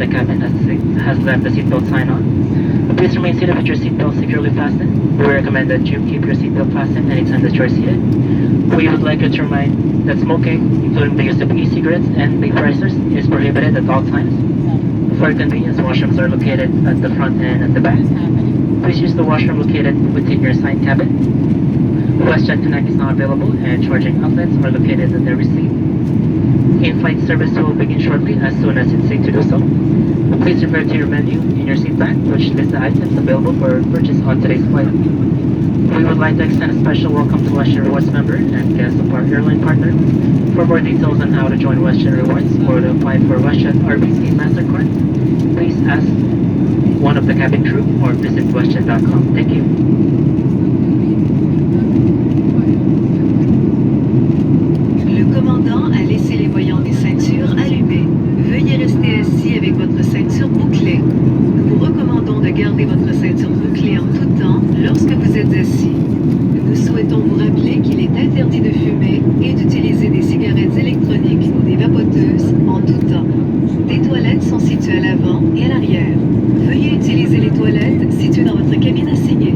of the cabin has left the seatbelt sign on. Please remain seated with your seatbelt securely fastened. We recommend that you keep your seatbelt fastened anytime that you are seated. We would like you to remind that smoking, including the use of e-cigarettes and vaporizers, is prohibited at all times. For convenience, washrooms are located at the front and at the back. Please use the washroom located within your assigned cabin. WestJet Connect is not available and charging outlets are located at every seat. In-flight service will begin shortly as soon as it's safe to do so. Please refer to your menu in your seat back, which lists the items available for purchase on today's flight. We would like to extend a special welcome to WestJet Rewards member and guest of our airline partner. For more details on how to join WestJet Rewards or to apply for WestJet RBC MasterCard, please ask one of the cabin crew or visit westjet.com. Thank you. Le commandant a laissé les voyants des ceintures allumés. Veuillez rester assis avec votre ceinture bouclée. Nous vous recommandons de garder votre ceinture bouclée en tout temps lorsque vous êtes assis. Nous souhaitons vous rappeler qu'il est interdit de fumer et d'utiliser des cigarettes électroniques ou des vapoteuses en tout temps. Des toilettes sont situées à l'avant et à l'arrière. Veuillez utiliser les toilettes situées dans votre cabine assignée.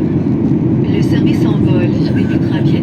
Le service en vol débutera bientôt.